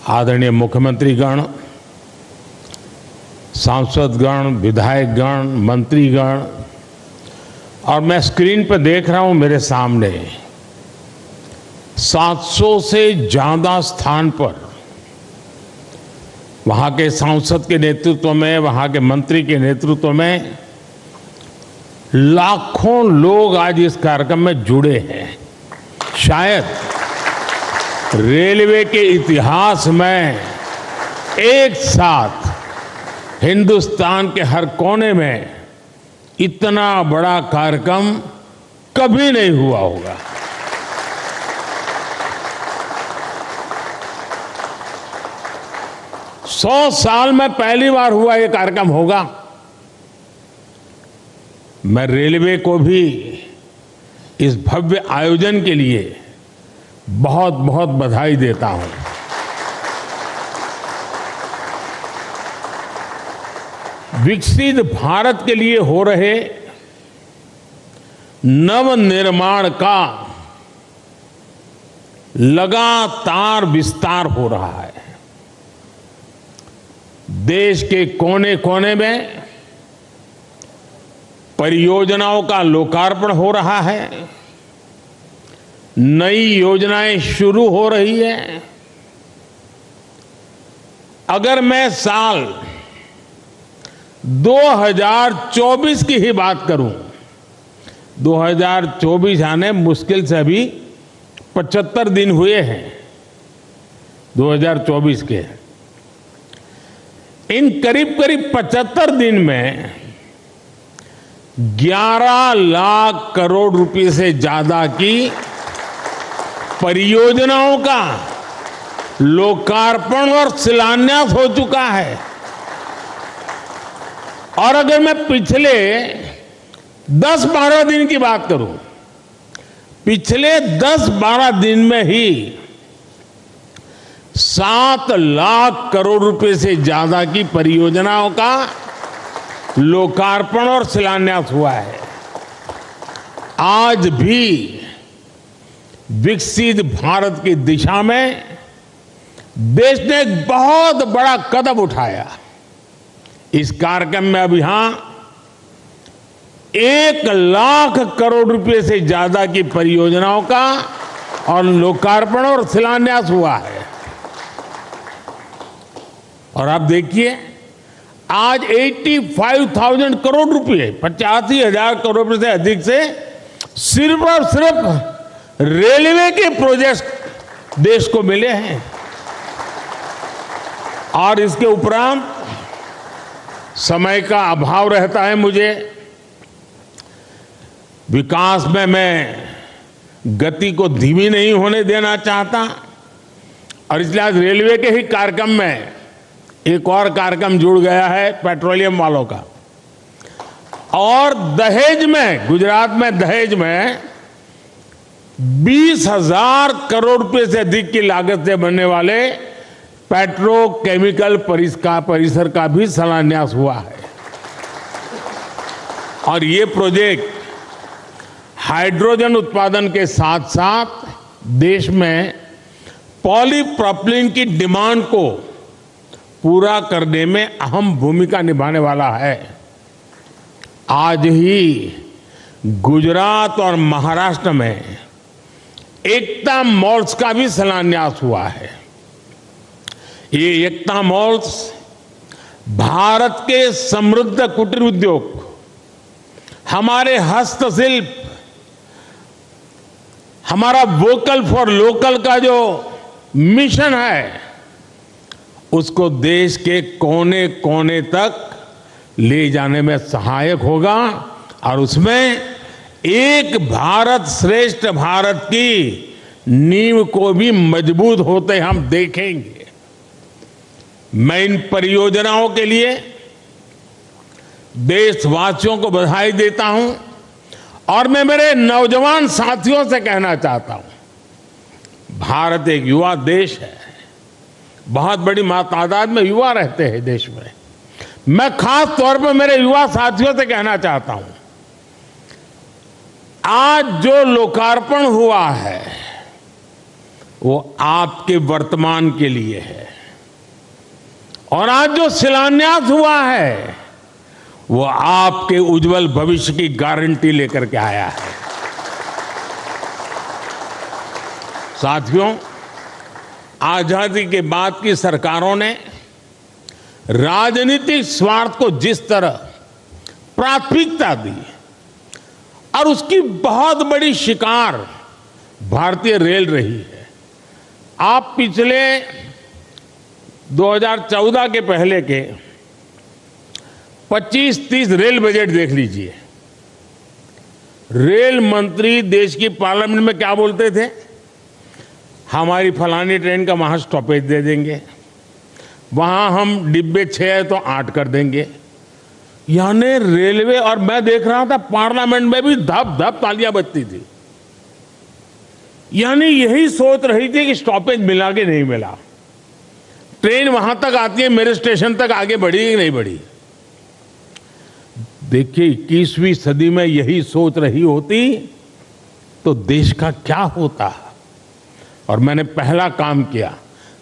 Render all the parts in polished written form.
आदरणीय मुख्यमंत्रीगण, सांसदगण, विधायकगण, मंत्रीगण, और मैं स्क्रीन पर देख रहा हूं मेरे सामने 700 से ज्यादा स्थान पर वहां के सांसद के नेतृत्व में, वहां के मंत्री के नेतृत्व में लाखों लोग आज इस कार्यक्रम में जुड़े हैं। शायद रेलवे के इतिहास में एक साथ हिंदुस्तान के हर कोने में इतना बड़ा कार्यक्रम कभी नहीं हुआ होगा। सौ साल में पहली बार हुआ ये कार्यक्रम होगा। मैं रेलवे को भी इस भव्य आयोजन के लिए बहुत बहुत बधाई देता हूं। विकसित भारत के लिए हो रहे नवनिर्माण का लगातार विस्तार हो रहा है। देश के कोने कोने में परियोजनाओं का लोकार्पण हो रहा है, नई योजनाएं शुरू हो रही है। अगर मैं साल 2024 की ही बात करूं, 2024 आने मुश्किल से अभी 75 दिन हुए हैं 2024 के। इन करीब करीब 75 दिन में 11 लाख करोड़ रुपए से ज्यादा की परियोजनाओं का लोकार्पण और शिलान्यास हो चुका है। और अगर मैं पिछले 10-12 दिन की बात करूं, पिछले 10-12 दिन में ही 7 लाख करोड़ रुपए से ज्यादा की परियोजनाओं का लोकार्पण और शिलान्यास हुआ है। आज भी विकसित भारत की दिशा में देश ने एक बहुत बड़ा कदम उठाया। इस कार्यक्रम में अब यहां 1 लाख करोड़ रुपए से ज्यादा की परियोजनाओं का और लोकार्पण और शिलान्यास हुआ है। और आप देखिए, आज 85,000 करोड़ रुपए, 85,000 करोड़ रुपए से अधिक से सिर्फ और सिर्फ रेलवे के प्रोजेक्ट देश को मिले हैं। और इसके उपरांत समय का अभाव रहता है मुझे, विकास में मैं गति को धीमी नहीं होने देना चाहता, और इसलिए आज रेलवे के ही कार्यक्रम में एक और कार्यक्रम जुड़ गया है पेट्रोलियम वालों का। और दहेज में, गुजरात में दहेज में 20,000 करोड़ रुपए से अधिक की लागत से बनने वाले पेट्रोकेमिकल परिसर का भी शिलान्यास हुआ है। और ये प्रोजेक्ट हाइड्रोजन उत्पादन के साथ साथ देश में पॉलीप्रोपिलीन की डिमांड को पूरा करने में अहम भूमिका निभाने वाला है। आज ही गुजरात और महाराष्ट्र में एकता मॉल्स का भी शिलान्यास हुआ है। ये एकता मॉल्स भारत के समृद्ध कुटीर उद्योग, हमारे हस्तशिल्प, हमारा वोकल फॉर लोकल का जो मिशन है, उसको देश के कोने कोने तक ले जाने में सहायक होगा। और उसमें एक भारत श्रेष्ठ भारत की नींव को भी मजबूत होते हम देखेंगे। मैं इन परियोजनाओं के लिए देशवासियों को बधाई देता हूं। और मैं मेरे नौजवान साथियों से कहना चाहता हूं, भारत एक युवा देश है, बहुत बड़ी तादाद में युवा रहते हैं देश में। मैं खास तौर पर मेरे युवा साथियों से कहना चाहता हूं, आज जो लोकार्पण हुआ है वो आपके वर्तमान के लिए है, और आज जो शिलान्यास हुआ है वो आपके उज्जवल भविष्य की गारंटी लेकर के आया है। साथियों, आजादी के बाद की सरकारों ने राजनीतिक स्वार्थ को जिस तरह प्राथमिकता दी, और उसकी बहुत बड़ी शिकार भारतीय रेल रही है। आप पिछले 2014 के पहले के 25-30 रेल बजट देख लीजिए। रेल मंत्री देश की पार्लियामेंट में क्या बोलते थे? हमारी फलानी ट्रेन का वहां स्टॉपेज दे देंगे, वहां हम डिब्बे 6 है तो 8 कर देंगे। यानी रेलवे, और मैं देख रहा था पार्लियामेंट में भी धप धप तालियां बजती थी। यानी यही सोच रही थी कि स्टॉपेज मिला कि नहीं मिला, ट्रेन वहां तक आती है, मेरे स्टेशन तक आगे बढ़ी कि नहीं बढ़ी। देखिए, 21वीं सदी में यही सोच रही होती तो देश का क्या होता। और मैंने पहला काम किया,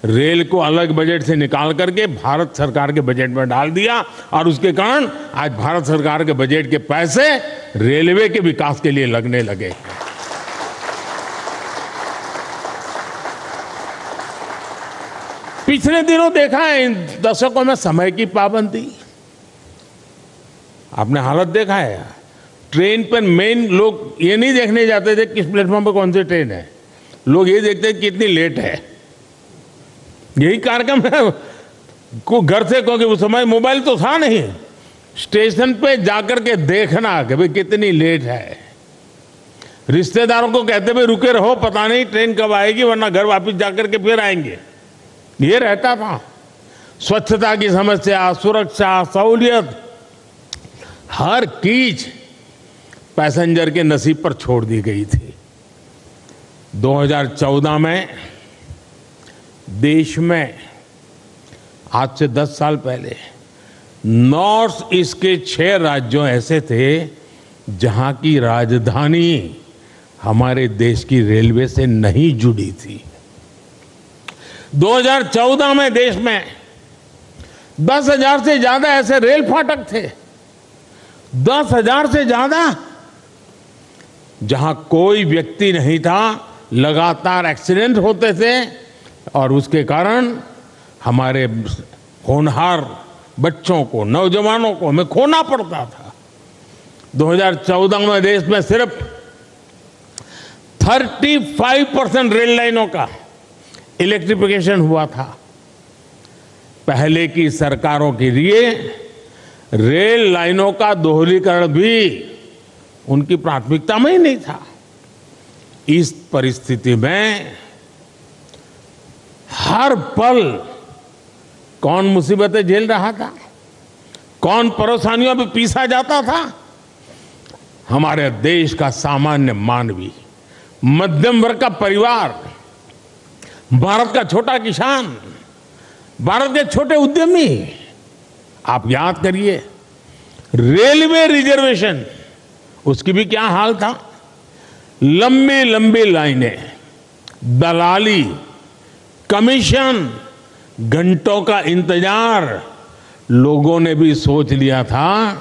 रेल को अलग बजट से निकाल करके भारत सरकार के बजट में डाल दिया, और उसके कारण आज भारत सरकार के बजट के पैसे रेलवे के विकास के लिए लगने लगे। पिछले दिनों देखा है इन दशकों में समय की पाबंदी, आपने हालत देखा है। ट्रेन पर मेन लोग ये नहीं देखने जाते थे किस प्लेटफॉर्म पर कौन सी ट्रेन है, लोग ये देखते हैं कितनी लेट है। यही कार्यक्रम है को घर से, क्योंकि उस समय मोबाइल तो था नहीं, स्टेशन पे जाकर के देखना कि भाई कितनी लेट है। रिश्तेदारों को कहते भाई रुके रहो, पता नहीं ट्रेन कब आएगी, वरना घर वापस जाकर के फिर आएंगे। ये रहता था। स्वच्छता की समस्या, सुरक्षा, सहूलियत, हर चीज पैसेंजर के नसीब पर छोड़ दी गई थी। 2014 में देश में, आज से 10 साल पहले, नॉर्थ ईस्ट के 6 राज्यों ऐसे थे जहां की राजधानी हमारे देश की रेलवे से नहीं जुड़ी थी। 2014 में देश में 10,000 से ज्यादा ऐसे रेल फाटक थे, 10,000 से ज्यादा, जहां कोई व्यक्ति नहीं था, लगातार एक्सीडेंट होते थे, और उसके कारण हमारे होनहार बच्चों को, नौजवानों को हमें खोना पड़ता था। 2014 में देश में सिर्फ 35% रेल लाइनों का इलेक्ट्रिफिकेशन हुआ था। पहले की सरकारों के लिए रेल लाइनों का दोहरीकरण भी उनकी प्राथमिकता में ही नहीं था। इस परिस्थिति में हर पल कौन मुसीबतें झेल रहा था, कौन परेशानियों में पीसा जाता था? हमारे देश का सामान्य मानवी, मध्यम वर्ग का परिवार, भारत का छोटा किसान, भारत के छोटे उद्यमी। आप याद करिए, रेलवे रिजर्वेशन, उसकी भी क्या हाल था। लंबी लंबी लाइनें, दलाली, कमीशन, घंटों का इंतजार। लोगों ने भी सोच लिया था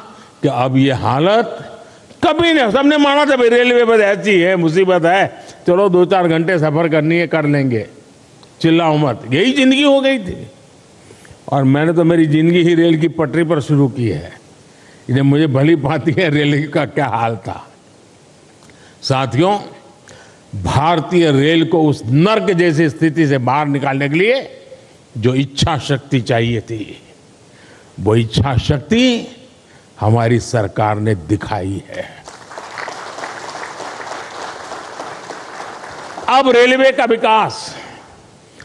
कि अब ये हालत कभी नहीं, सबने माना था भाई रेलवे बस ऐसी है, मुसीबत है, चलो 2-4 घंटे सफर करनी है, कर लेंगे, चिल्लाओ मत। यही जिंदगी हो गई थी। और मैंने तो मेरी जिंदगी ही रेल की पटरी पर शुरू की है, इन्हें मुझे भली भांति है रेल का क्या हाल था। साथियों, भारतीय रेल को उस नर्क जैसी स्थिति से बाहर निकालने के लिए जो इच्छा शक्ति चाहिए थी, वो इच्छा शक्ति हमारी सरकार ने दिखाई है। अब रेलवे का विकास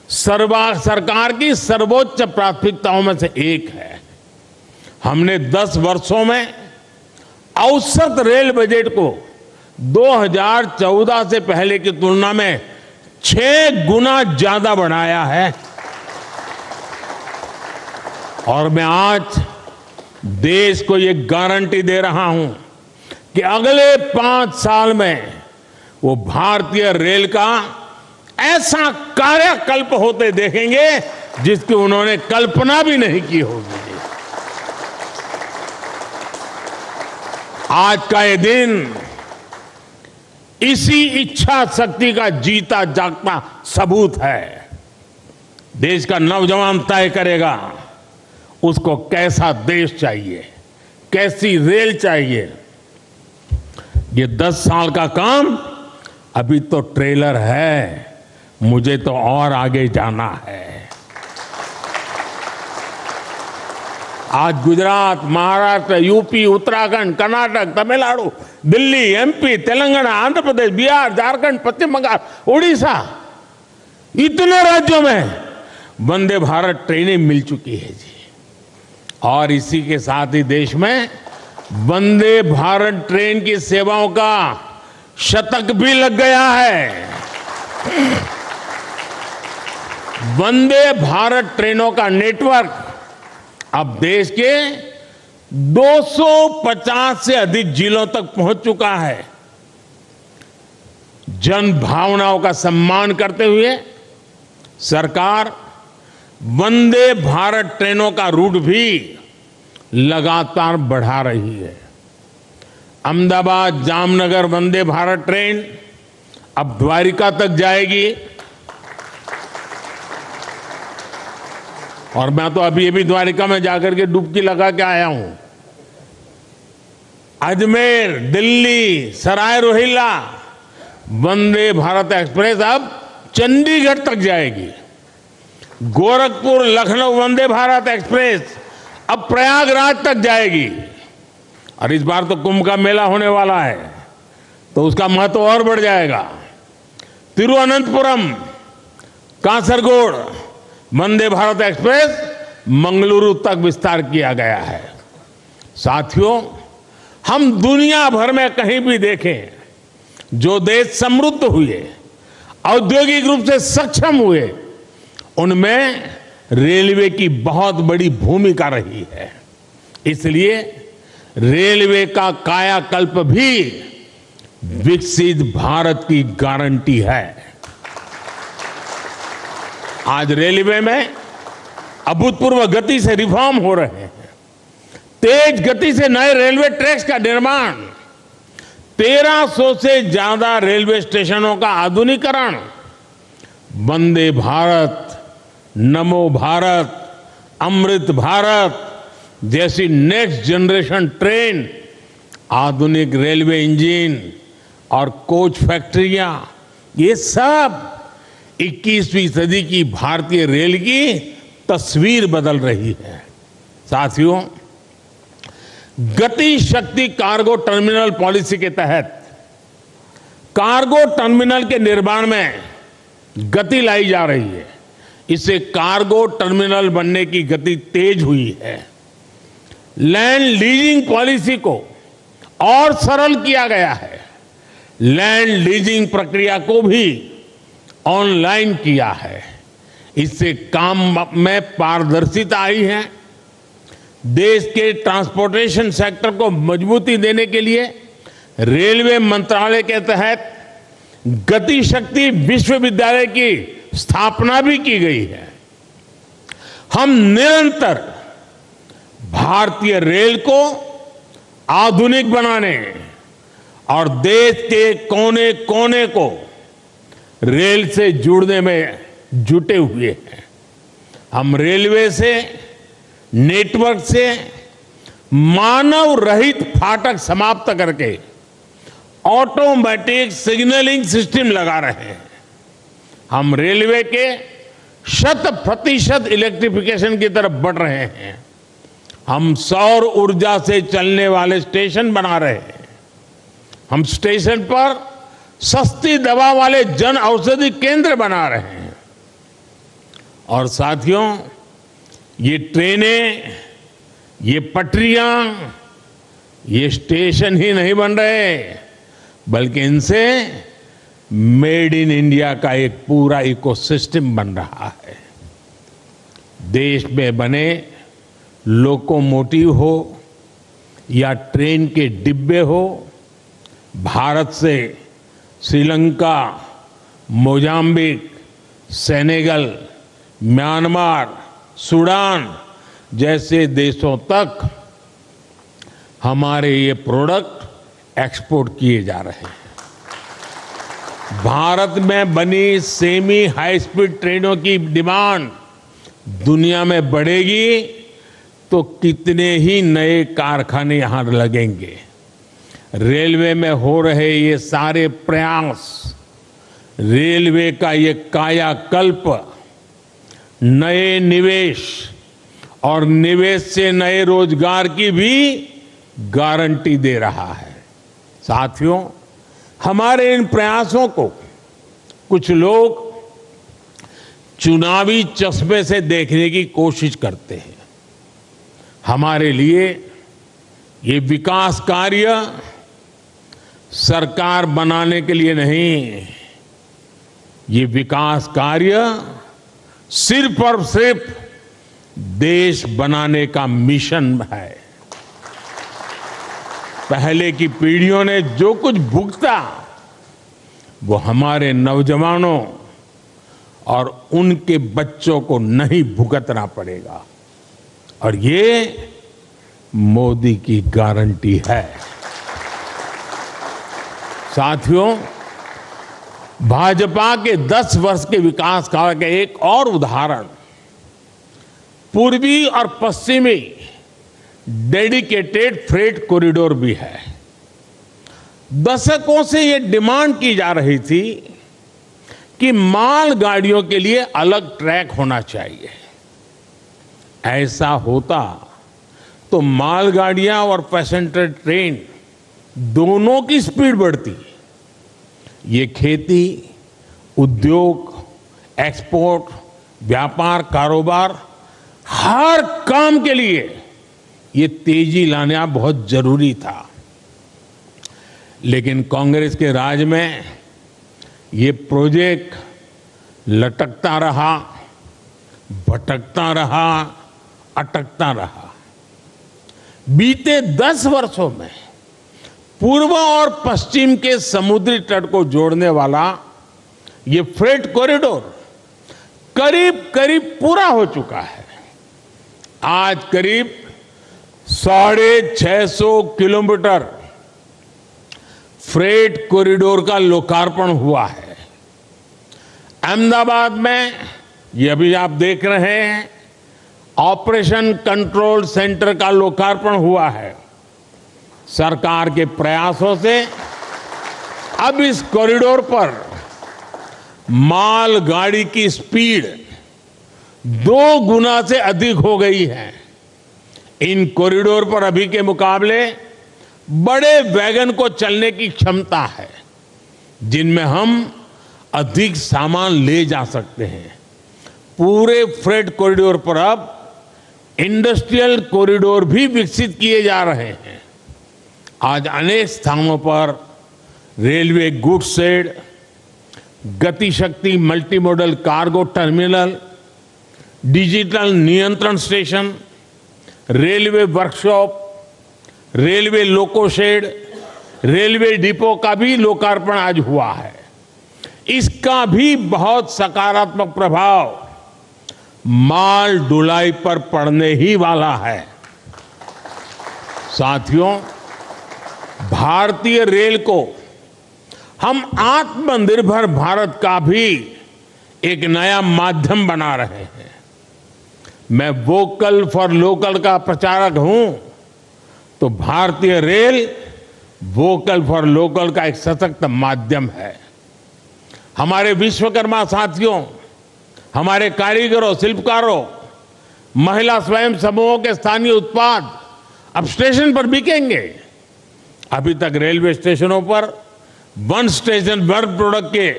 सरकार की सर्वोच्च प्राथमिकताओं में से एक है। हमने 10 वर्षों में औसत रेल बजट को 2014 से पहले की तुलना में 6 गुना ज्यादा बढ़ाया है। और मैं आज देश को ये गारंटी दे रहा हूं कि अगले 5 साल में वो भारतीय रेल का ऐसा कायाकल्प होते देखेंगे जिसकी उन्होंने कल्पना भी नहीं की होगी। आज का ये दिन इसी इच्छा शक्ति का जीता जागता सबूत है। देश का नौजवान तय करेगा उसको कैसा देश चाहिए, कैसी रेल चाहिए। ये 10 साल का काम अभी तो ट्रेलर है, मुझे तो और आगे जाना है। आज गुजरात, महाराष्ट्र, यूपी, उत्तराखंड, कर्नाटक, तमिलनाडु, दिल्ली, एमपी, तेलंगाना, आंध्र प्रदेश, बिहार, झारखंड, पश्चिम बंगाल, उड़ीसा, इतने राज्यों में वंदे भारत ट्रेनें मिल चुकी है जी। और इसी के साथ ही देश में वंदे भारत ट्रेन की सेवाओं का शतक भी लग गया है। वंदे भारत ट्रेनों का नेटवर्क अब देश के 250 से अधिक जिलों तक पहुंच चुका है। जन भावनाओं का सम्मान करते हुए सरकार वंदे भारत ट्रेनों का रूट भी लगातार बढ़ा रही है। अहमदाबाद जामनगर वंदे भारत ट्रेन अब द्वारिका तक जाएगी। और मैं तो अभी द्वारिका में जाकर के डुबकी लगा के आया हूं। अजमेर, दिल्ली, सराय रोहिल्ला वंदे भारत एक्सप्रेस अब चंडीगढ़ तक जाएगी। गोरखपुर लखनऊ वंदे भारत एक्सप्रेस अब प्रयागराज तक जाएगी। और इस बार तो कुंभ का मेला होने वाला है तो उसका महत्व और बढ़ जाएगा। तिरुवनंतपुरम, कासरगोड वंदे भारत एक्सप्रेस मंगलुरु तक विस्तार किया गया है। साथियों, हम दुनिया भर में कहीं भी देखें, जो देश समृद्ध हुए, औद्योगिक रूप से सक्षम हुए, उनमें रेलवे की बहुत बड़ी भूमिका रही है। इसलिए रेलवे का कायाकल्प भी विकसित भारत की गारंटी है। आज रेलवे में अभूतपूर्व गति से रिफॉर्म हो रहे हैं। तेज गति से नए रेलवे ट्रैक्स का निर्माण, 1300 से ज्यादा रेलवे स्टेशनों का आधुनिकीकरण, वंदे भारत, नमो भारत, अमृत भारत जैसी नेक्स्ट जनरेशन ट्रेन, आधुनिक रेलवे इंजन और कोच फैक्ट्रियां, ये सब 21वीं सदी की भारतीय रेल की तस्वीर बदल रही है। साथियों, गति शक्ति कार्गो टर्मिनल पॉलिसी के तहत कार्गो टर्मिनल के निर्माण में गति लाई जा रही है। इससे कार्गो टर्मिनल बनने की गति तेज हुई है। लैंड लीजिंग पॉलिसी को और सरल किया गया है। लैंड लीजिंग प्रक्रिया को भी ऑनलाइन किया है। इससे काम में पारदर्शिता आई है। देश के ट्रांसपोर्टेशन सेक्टर को मजबूती देने के लिए रेलवे मंत्रालय के तहत गति शक्ति विश्वविद्यालय की स्थापना भी की गई है। हम निरंतर भारतीय रेल को आधुनिक बनाने और देश के कोने कोने को रेल से जुड़ने में जुटे हुए हैं। हम रेलवे से, नेटवर्क से मानव रहित फाटक समाप्त करके ऑटोमेटिक सिग्नलिंग सिस्टम लगा रहे हैं। हम रेलवे के 100% इलेक्ट्रिफिकेशन की तरफ बढ़ रहे हैं। हम सौर ऊर्जा से चलने वाले स्टेशन बना रहे हैं। हम स्टेशन पर सस्ती दवा वाले जन औषधि केंद्र बना रहे हैं। और साथियों, ये ट्रेनें, ये पटरियां, ये स्टेशन ही नहीं बन रहे, बल्कि इनसे मेड इन इंडिया का एक पूरा इकोसिस्टम बन रहा है। देश में बने लोकोमोटिव हो या ट्रेन के डिब्बे हो, भारत से Sri Lanka, Mozambique, Senegal, Myanmar, Sudan जैसे देशों तक हमारे ये प्रोडक्ट एक्सपोर्ट किए जा रहे हैं। भारत में बनी सेमी हाई स्पीड ट्रेनों की डिमांड दुनिया में बढ़ेगी तो कितने ही नए कारखाने यहां लगेंगे। रेलवे में हो रहे ये सारे प्रयास, रेलवे का ये कायाकल्प नए निवेश और निवेश से नए रोजगार की भी गारंटी दे रहा है। साथियों, हमारे इन प्रयासों को कुछ लोग चुनावी चश्मे से देखने की कोशिश करते हैं। हमारे लिए ये विकास कार्य सरकार बनाने के लिए नहीं, ये विकास कार्य सिर्फ और सिर्फ देश बनाने का मिशन है। पहले की पीढ़ियों ने जो कुछ भुगता वो हमारे नौजवानों और उनके बच्चों को नहीं भुगतना पड़ेगा, और ये मोदी की गारंटी है। साथियों, भाजपा के 10 वर्ष के विकास काल का एक और उदाहरण पूर्वी और पश्चिमी डेडिकेटेड फ्रेट कॉरिडोर भी है। दशकों से ये डिमांड की जा रही थी कि माल गाड़ियों के लिए अलग ट्रैक होना चाहिए। ऐसा होता तो मालगाड़ियां और पैसेंजर ट्रेन दोनों की स्पीड बढ़ती। ये खेती, उद्योग, एक्सपोर्ट, व्यापार, कारोबार, हर काम के लिए ये तेजी लाना बहुत जरूरी था। लेकिन कांग्रेस के राज में ये प्रोजेक्ट लटकता रहा, भटकता रहा, अटकता रहा। बीते 10 वर्षों में पूर्व और पश्चिम के समुद्री तट को जोड़ने वाला ये फ्रेट कॉरिडोर करीब करीब पूरा हो चुका है। आज करीब 650 किलोमीटर फ्रेट कॉरिडोर का लोकार्पण हुआ है। अहमदाबाद में ये अभी आप देख रहे हैं ऑपरेशन कंट्रोल सेंटर का लोकार्पण हुआ है। सरकार के प्रयासों से अब इस कॉरिडोर पर माल गाड़ी की स्पीड 2 गुना से अधिक हो गई है। इन कॉरिडोर पर अभी के मुकाबले बड़े वैगन को चलने की क्षमता है, जिनमें हम अधिक सामान ले जा सकते हैं। पूरे फ्रेट कॉरिडोर पर अब इंडस्ट्रियल कॉरिडोर भी विकसित किए जा रहे हैं। आज अनेक स्थानों पर railway goods shed, Gati Shakti multi modal cargo terminal, digital नियंत्रण station, railway workshop, railway loco shed, railway depot का भी लोकार्पण आज हुआ है। इसका भी बहुत सकारात्मक प्रभाव माल ढुलाई पर पड़ने ही वाला है। साथियों, भारतीय रेल को हम आत्मनिर्भर भारत का भी एक नया माध्यम बना रहे हैं। मैं वोकल फॉर लोकल का प्रचारक हूं, तो भारतीय रेल वोकल फॉर लोकल का एक सशक्त माध्यम है। हमारे विश्वकर्मा साथियों, हमारे कारीगरों, शिल्पकारों, महिला स्वयं समूहों के स्थानीय उत्पाद अब स्टेशन पर बिकेंगे। अभी तक रेलवे स्टेशनों पर वन स्टेशन वन प्रोडक्ट के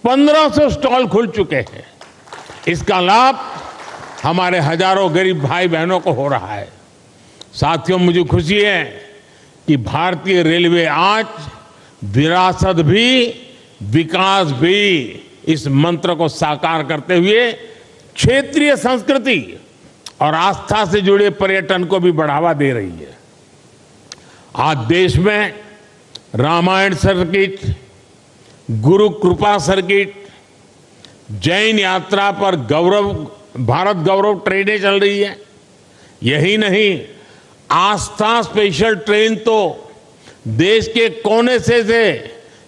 1500 स्टॉल खुल चुके हैं। इसका लाभ हमारे हजारों गरीब भाई बहनों को हो रहा है। साथियों, मुझे खुशी है कि भारतीय रेलवे आज विरासत भी विकास भी इस मंत्र को साकार करते हुए क्षेत्रीय संस्कृति और आस्था से जुड़े पर्यटन को भी बढ़ावा दे रही है। आज देश में रामायण सर्किट, गुरु कृपा सर्किट, जैन यात्रा पर भारत गौरव ट्रेनें चल रही है। यही नहीं, आस्था स्पेशल ट्रेन तो देश के कोने से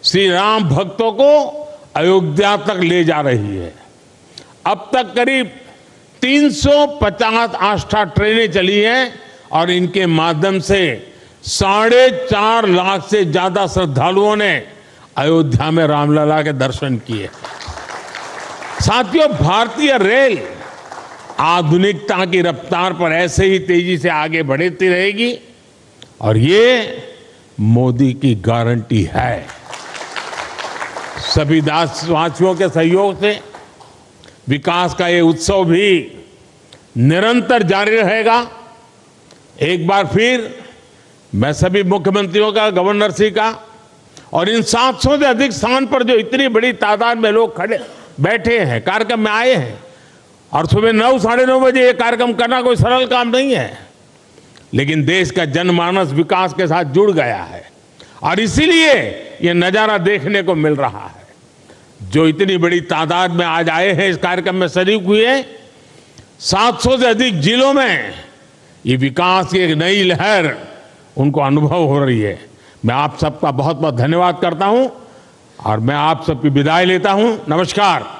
श्री राम भक्तों को अयोध्या तक ले जा रही है। अब तक करीब 350 आस्था ट्रेनें चली हैं और इनके माध्यम से 4.5 लाख से ज्यादा श्रद्धालुओं ने अयोध्या में रामलला के दर्शन किए। साथियों, भारतीय रेल आधुनिकता की रफ्तार पर ऐसे ही तेजी से आगे बढ़ती रहेगी और ये मोदी की गारंटी है। सभी देशवासियों के सहयोग से विकास का ये उत्सव भी निरंतर जारी रहेगा। एक बार फिर मैं सभी मुख्यमंत्रियों का, गवर्नर जी का और इन 700 से अधिक स्थान पर जो इतनी बड़ी तादाद में लोग बैठे हैं, कार्यक्रम में आए हैं, और सुबह 9, साढ़े 9 बजे ये कार्यक्रम करना कोई सरल काम नहीं है, लेकिन देश का जनमानस विकास के साथ जुड़ गया है और इसीलिए ये नजारा देखने को मिल रहा है। जो इतनी बड़ी तादाद में आज आए हैं, इस कार्यक्रम में शरीक हुए, 700 से अधिक जिलों में ये विकास की एक नई लहर उनको अनुभव हो रही है। मैं आप सबका बहुत बहुत धन्यवाद करता हूं और मैं आप सबकी विदाई लेता हूं। नमस्कार।